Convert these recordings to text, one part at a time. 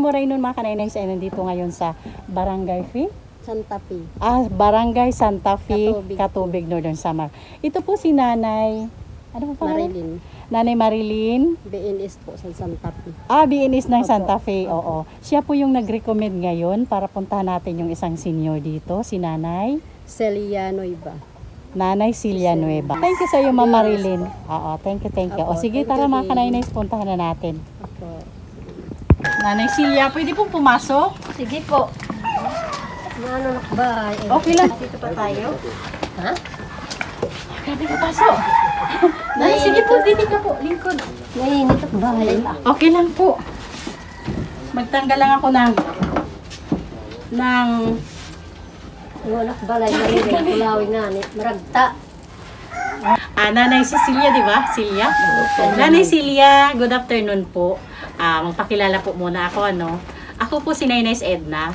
Moraynon mga kanainays ay nandito ngayon sa Barangay Santa Fe. Barangay Santa Fe, Katubig. Katubig, Northern Samar. Ito po si Nanay, ano po pangalan? Marilyn. Nanay Marilyn. BNS po sa Santa Fe. BNS ng Opo. Santa Fe, oo. Siya po yung nag-recommend ngayon para puntahan natin yung isang senior dito, si Nanay. Celia Noiba. Nanay Celia Nueva. Thank you sa iyo, Ma'am Marilyn. Oo, thank you. O Opo, sige, thank tara you mga din. kanainays, puntahan na natin. Opo. Nanay Celia, pwede pong pumasok? Sige po. Ano ba? Okay lang. Dito pa tayo. Ha? Grabe ka pasok. Nanay, sige po, dito ka po, lingkod. Nainit ang bahay. Okay lang po. Magtanggal lang ako ng Yung anak balay na rin. Kulawin na. Maragta. Nanay Cecilia, di ba? Celia? Nanay Celia, good afternoon po. Magpakilala po muna ako, ano. Ako po si Nainay Edna,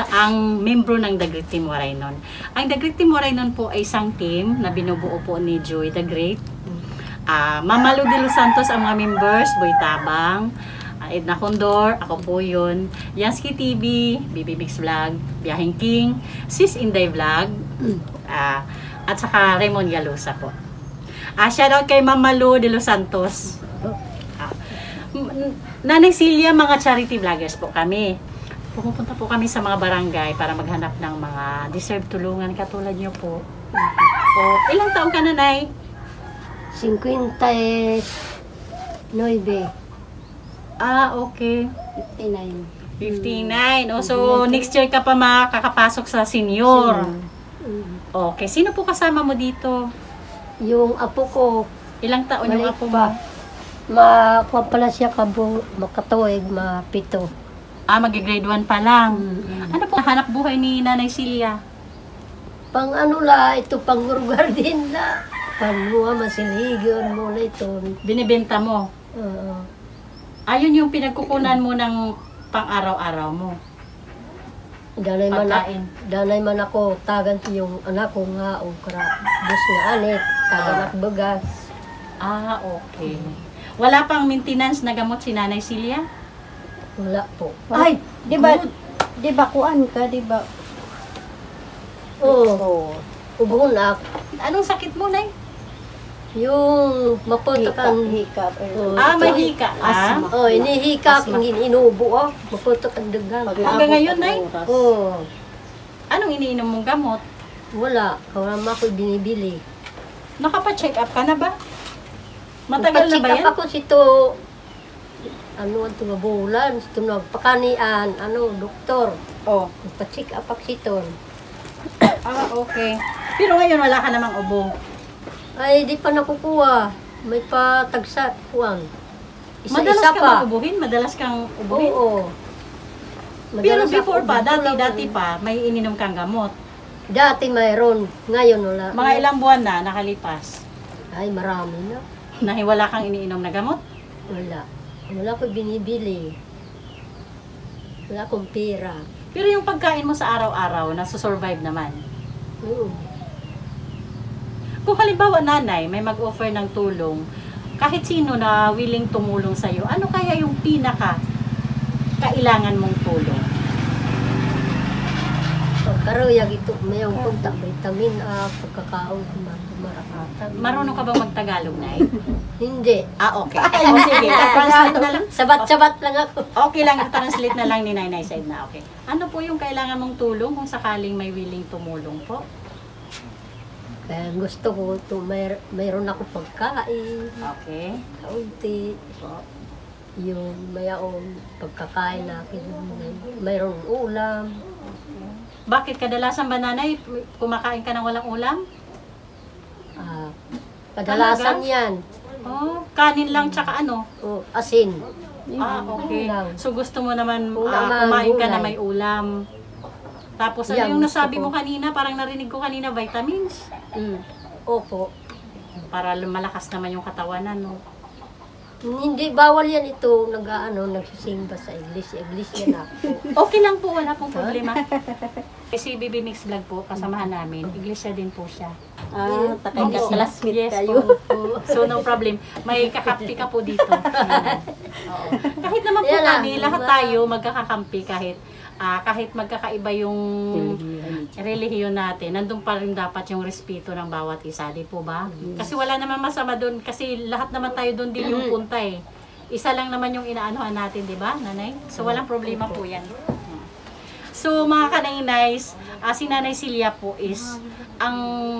ang membro ng The Great Team Moraynon. Ang The Great Team Moraynon po ay isang team na binubuo po ni Joy the Great. Mama Lou de Los Santos ang mga members, Boy Tabang, Edna Condor, ako po yun, Yansky TV, BB Mix Vlog, Biyaheng King, Sis Inday Vlog, at saka Raymond Galosa po. Shoutout kay Mama Lou de Los Santos. Nanay Celia, mga charity vloggers po kami. Pumupunta po kami sa mga barangay para maghanap ng mga deserve tulungan katulad nyo po. Ilang taong ka na, Nay? 59. Okay. 59. 59. So, next year ka pa makakapasok sa senior. Okay. Sino po kasama mo dito? Yung apo ko, Ilang taon yung maliit apo pa. mo? Makuha pala siya makatuwig, mapito. Magi-grade 1 pa lang. Ano po hanap buhay ni Nanay Celia? Pang ano la, ito pang garden la. Panuha, masiligon mo na ito. Binibenta mo? Ayun yung pinagkukunan mo ng pang-araw-araw mo. Danay man ako, tagan yung anak ko nga, o bus nga anit, tagan ak bagas. Okay. Wala pang maintenance na gamot si Nanay Celia? Wala po. Ay, di ba kuan ka, di ba? Oo. Ubunak. Anong sakit mo, Nay? Yung maputok Hikap. May hika. Inihikap, inubo maputok ang dagang. Hanggang ngayon, Nay? Anong iniinom mong gamot? Wala. Kawama ko binibili. Nakapa-check up ka na ba? Matagal na ba yan? Nagpa-check up ako sito, ano ang tumabulan, sito nagpakanian, doktor. Nagpa-check up ako sito. Okay. Pero ngayon wala ka namang ubo. Ay, di pa nakukuha. May patagsa, kuwang. Madalas Isa-isa ka pa. ba ubuhin? Madalas kang ubuhin? Oo. Pero Madalas before ako pa, ubuhin. dati pa, may ininom kang gamot. Dati mayroon. Ngayon wala. Mga ilang buwan na nakalipas. Ay, marami na. Wala kang iniinom na gamot? Wala. Wala ko binibili. Wala akong pera. Pero yung pagkain mo sa araw-araw, nasusurvive naman. Kung halimbawa, Nanay, may mag-offer ng tulong, kahit sino na willing tumulong sa'yo, ano kaya yung pinaka kailangan mong tulong? Karuyag ito, mayroong punta, vitamin A, pagkakaon, marakatan. Marunong ka bang magtagalog, Nay? Hindi. Okay. Sige, translate na lang. Sabat-sabat lang ako. Okay lang, translate na lang ni Nanay Said na. Okay. Ano po yung kailangan mong tulong kung sakaling may willing tumulong po? Kaya gusto ko ito, mayroon ako pagkain. Okay. Kaunti. Yung mayroong pagkakain natin. Mayroong ulam. Bakit kadalasan ba, Nanay, kumakain ka ng walang ulam? Kadalasan Talaga? yan. Kanin lang tsaka ano? Asin. Okay. Ulam. So gusto mo naman Ulam, kumain ka na gulay. may ulam. Tapos ano Yan, yung gusto nasabi ko. mo kanina? Parang narinig ko kanina, vitamins. Opo. Para malakas naman yung katawan, ano? Hindi, bawal yan ito. Nagsisimba sa iglesia. Iglesia na ako. Okay lang po, wala pong problema. Si BB Mix Vlog po, kasamahan namin. Iglesia din po siya. Takay ka, Opo. classmate Yes kayo. po. So no problem. May kakapi ka po dito. Oo. Kahit naman po Yan lang, kami, lahat diba? tayo magkakakampi kahit magkakaiba yung relihiyon natin, nandun pa rin dapat yung respeto ng bawat isa, di po ba? Kasi wala naman masama doon, kasi lahat naman tayo doon din yung punta eh. Isa lang naman yung inaanuhan natin, di ba, nanay? So walang problema po yan. So mga kanainays, si Nanay Celia po is, ang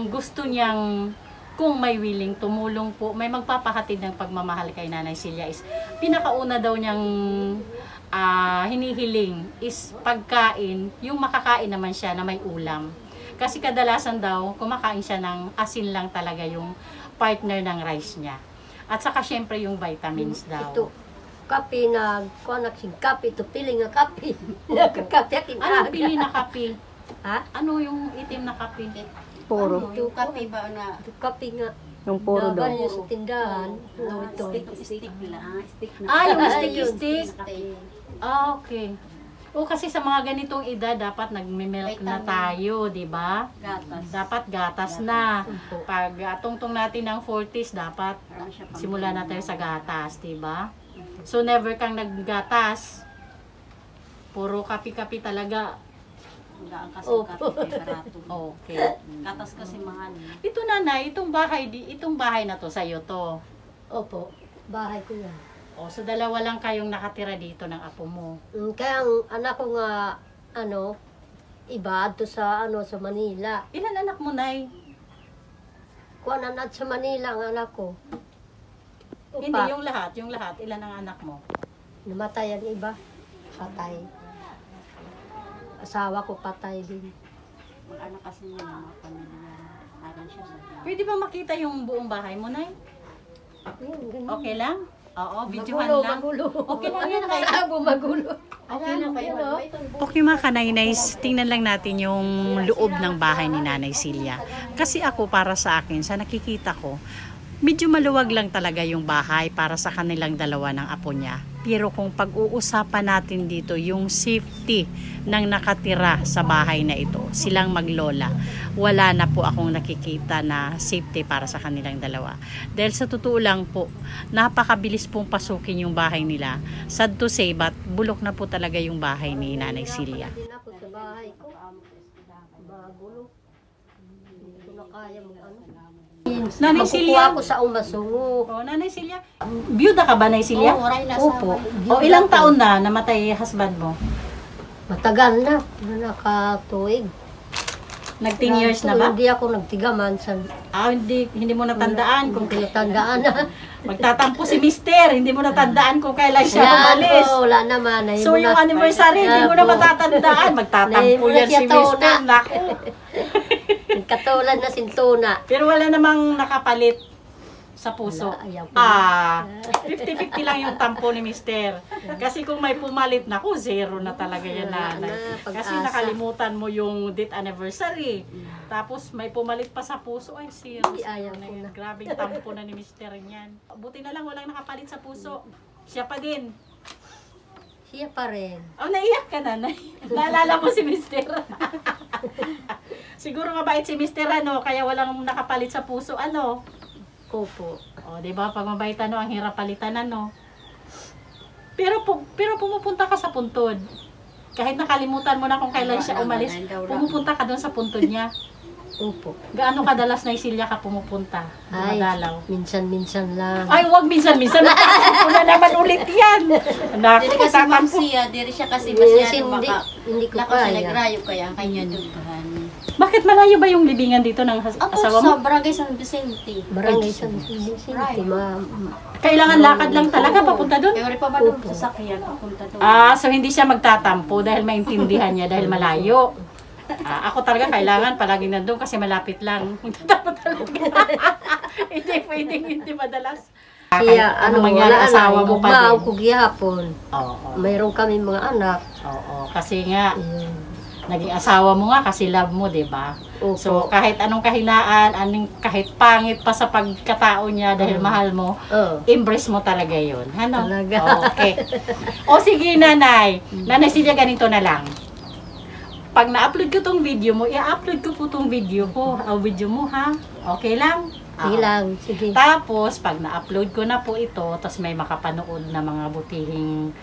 gusto niyang, kung may willing tumulong po, may magpapahatid ng pagmamahal kay Nanay Celia is, pinakauna daw niyang hinihiling is pagkain, yung makakain naman siya na may ulam. Kasi kadalasan daw, kumakain siya ng asin lang talaga yung partner ng rice niya. At saka syempre yung vitamins daw. Ito, kape na, kuha na sing kape, ito piling nga kape. Kape akin Anong pili na kape? Ha? Ano yung itim na kape? Puro. Yung kape ba na Ito kape nga. Yung puro daw. Laban yun sa tindahan. Ano ito? stick lang. Stick na. Ah, yung Ayun. stick-stick. Ah, okay. O kasi sa mga ganitong edad, dapat nagme-milk na tayo, di ba? Gatas. Dapat gatas na. Pag tungtong natin ng 40s, dapat Parang siya pang- simula na tayo sa gatas, di ba? So never kang naggatas. Puro kapi-kapi talaga. Gaan kasi Opo. kape barato. Okay. Gatas kasi mahal. Ito nanay, itong bahay na to sa'yo to. Opo, bahay ko yan. O, so dalawa lang kayong nakatira dito ng apo mo. Kaya ang anak ko nga, iba to sa, sa Manila. Ilan anak mo, nay? Kuha na sa Manila ang anak ko. Hindi, yung lahat. Ilan ang anak mo? Namatay ang iba. Patay. Asawa ko patay din. Mag-anak kasi niya mga pamilya. Parang siya sa Pwede ba makita yung buong bahay mo, nay? Ayun, ganun. Okay lang? Oo, videohan Magulo, lang. magulo. Okay lang yan, kay. Sabo, magulo. Okay lang kayo. Ano? Okay mga kanainays, tingnan lang natin yung loob ng bahay ni Nanay Celia. Kasi ako, para sa akin, sa nakikita ko, medyo maluwag lang talaga yung bahay para sa kanilang dalawa ng apo niya. Pero kung pag-uusapan natin dito yung safety ng nakatira sa bahay na ito, silang maglola, wala na po akong nakikita na safety para sa kanilang dalawa. Dahil sa totoo lang po, napakabilis pong pasukin yung bahay nila. Sad to say, but bulok na po talaga yung bahay ni Nanay Celia. Din ako sa bahay ko. Magulo. Hindi ko na kaya mo Nanay Celia. Magkukuha ko sa umasungo. Oh, Nanay Celia. Byuda ka ba, Nanay Celia? oray na Opo. O ilang taon na namatay husband mo? Matagal na. Nakatuig. Nag 10 years na ba? Hindi ako nagtigaman sa Hindi mo natandaan kung tinatandaan na. magtatampo si Mister, hindi mo natandaan kung kailan siya umalis. Wala naman. So yung anniversary, hindi mo na matatandaan. Magtatampo yan si Mister. Naku. Katulad na sintuna. Pero wala namang nakapalit sa puso. Wala, ayaw ko. 50-50 lang yung tampo ni Mister. Kasi kung may pumalit, naku, zero na talaga yan, Wala nanay. na, pag-asa. Kasi nakalimutan mo yung date anniversary. Tapos may pumalit pa sa puso, ay zero. Hindi, ayaw na ko yan. na. Grabing tampo na ni Mister yan. Buti na lang walang nakapalit sa puso. Siya pa din. Siya pa rin. Oh, naiyak ka na, nay. Naalala mo si Mister. Siguro mabait si Mister, kaya walang nakapalit sa puso, Opo. O, di ba? Pag mabait, ang hirap palitan, Pero pumupunta ka sa puntod. Kahit nakalimutan mo na kung kailan siya umalis, pumupunta ka doon sa puntod niya. Opo. Gaano kadalas na Celia ka pumupunta? Ay, Dumadalaw. minsan-minsan lang. Ay, wag minsan-minsan. Natatampo na naman ulit yan. Naku, Dili kasi ma'am tatampo. siya, dili siya kasi Minsan masyado hindi ko Lako siya kaya. nagrayo kaya ang kanya dughan. Bakit malayo ba yung libingan dito ng Ako asawa sa mo? Barangay San Vicente. Barangay San Vicente, Kailangan lakad lang talaga papunta doon? Kaya pa ba doon sa sakyan papunta doon? So hindi siya magtatampo dahil maintindihan niya dahil malayo. Ako talaga kailangan palaging nandun kasi malapit lang. Magtatampo talaga. Hindi pwedeng hindi madalas. Siya, mangyari wala asawa mo pa Ugmaaw din. ko gihapon. Oo. Mayroon kami mga anak. Oo. Kasi nga, Ayun. naging asawa mo nga kasi love mo, di ba? Opo. So kahit anong kahinaan, kahit pangit pa sa pagkatao niya dahil mahal mo, embrace mo talaga yun. Ano? Talaga. Okay. O sige, nanay. Nanay Celia, ganito na lang. Pag na-upload ko tong video mo, i-upload ko po tong video ko. Video mo, ha? Okay lang? Sige lang, sige. Tapos, pag na-upload ko na po ito, tapos may makapanood na mga butihing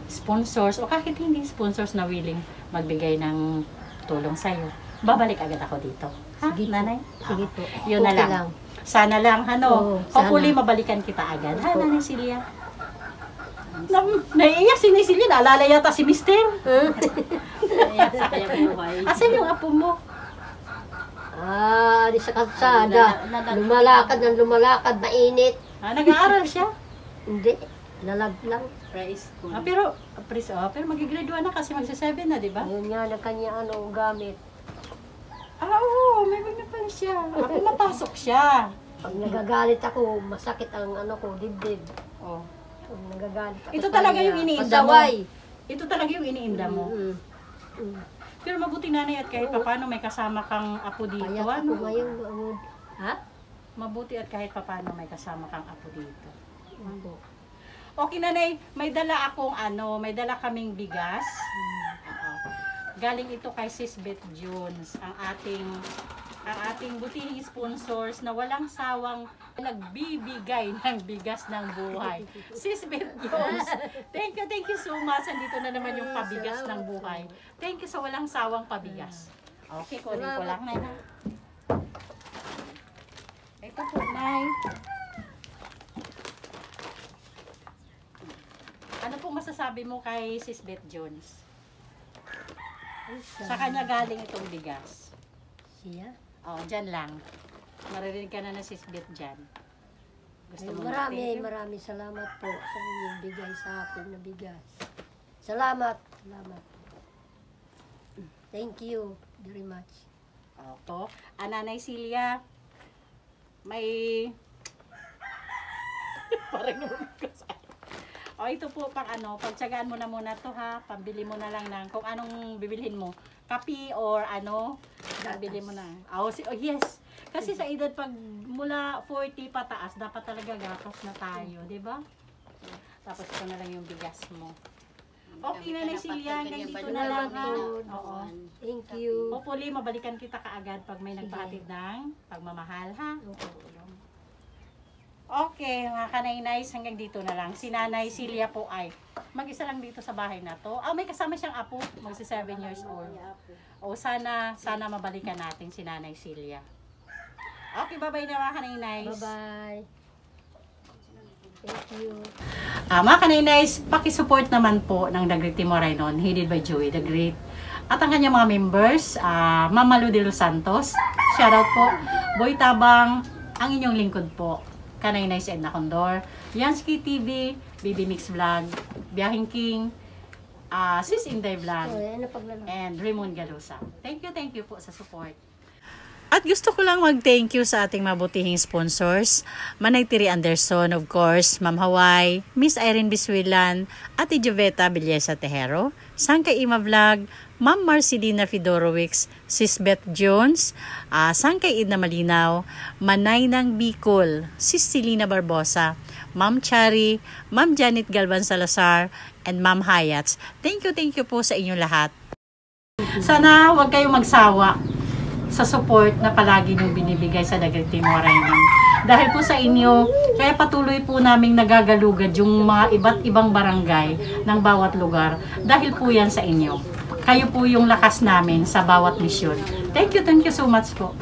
sponsors, o kahit hindi sponsors na willing magbigay ng tulong sa'yo, babalik agad ako dito. Ha, Sige po. nanay? Sige po. Yun na Okay lang. Sana lang, Oo, hopefully sana. mabalikan kita agad. Ha, Nanay Celia? Naiiyak si Nanay Celia, naalala yata si Mister. Kaya sa kaya buhay. Asan yung apo mo? Di sa kalsada. Lumalakad, mainit. Nag-aaral siya. Hindi, lalag lang. Praise ko. Pero magigraduate na kasi magsa-7 na, di ba? Yun nga na kanya gamit. Oo, may ganyan pa siya. Ako mapasok siya. Pag nagagalit ako, masakit ang dibdib. Oh. Pag nagagalit ako Ito sa talaga kanya, yung iniinda mo. pasaway. Ito talaga yung iniinda mo. Pero mabuti nanay at kahit paano may kasama kang apo dito. Payak ako ngayon. Ha? Mabuti at kahit paano may kasama kang apo dito. Okay nanay, may dala kaming bigas. Galing ito kay Sis Beth Jones, ang ating butihing sponsors na walang sawang nagbibigay ng bigas ng buhay. Sis Beth Jones, thank you so much. Andito na naman yung pabigas ng buhay. Thank you sa walang sawang pabigas. Okay, kunin ko lang, Nay. Ito po, Nay. Ano pong masasabi mo kay Sis Beth Jones? Sa kanya galing itong bigas. Siya? Dyan lang. Maririnig ka na Sis Beth dyan. Gusto mo Maraming salamat po sa inyong bigay sa akin na bigas. Salamat. Thank you very much. Opo. Nanay Celia, may... Parang nulog ko sa... ito po pagtsagaan mo na muna to ha. Pambili mo na lang ng kung anong bibilhin mo. Kape or bibili mo na. Yes. Kasi sa edad pag mula 40 pataas, dapat talaga gatas na tayo, di ba? Tapos ito na lang yung bigas mo. Okay, Nanay Celia, hanggang dito na lang ha. Oo. Thank you. Hopefully, mabalikan kita kaagad pag may nagpahatid ng pagmamahal ha. Okay, mga kanay-nays, hanggang dito na lang. Si Nanay Celia po ay mag-isa lang dito sa bahay na to. May kasama siyang apo, magsi 7 years old. Sana mabalikan natin si Nanay Celia. Okay, bye-bye na mga kanay-nays. Bye-bye. Thank you. Mga kanay-nays, pakisupport naman po ng The Great Timo Raynon, headed by Joey the Great. At ang kanyang mga members, Ma'am Malu de los Santos, shoutout po, Boy Tabang, ang inyong lingkod po. Kanay-nays Edna Condor, Yansky TV, Baby Mix Vlog, Biyahing King, Sis Inday Vlog, and Raymond Galusa. Thank you po sa support. At gusto ko lang mag-thank you sa ating mabutihing sponsors, Manay Tiri Anderson, of course, Ma'am Hawaii, Miss Irene Biswilan, Ate Joveta Villesa Tejero, Sangkay Ima Vlog, Ma'am Marcelina Fedorowicz, Sis Beth Jones, Sangkay Idna Malinaw, Manay ng Bicol, Sis Celina Barbosa, Ma'am Chari, Ma'am Janet Galvan Salazar, and Ma'am Hayats. Thank you po sa inyong lahat. Sana huwag kayong magsawa sa support na palagi niyong binibigay sa The Great Timo Raynon. Dahil po sa inyo, kaya patuloy po naming nagagalugad yung mga iba't ibang barangay ng bawat lugar. Dahil po yan sa inyo. Kayo po yung lakas namin sa bawat misyon. Thank you so much po.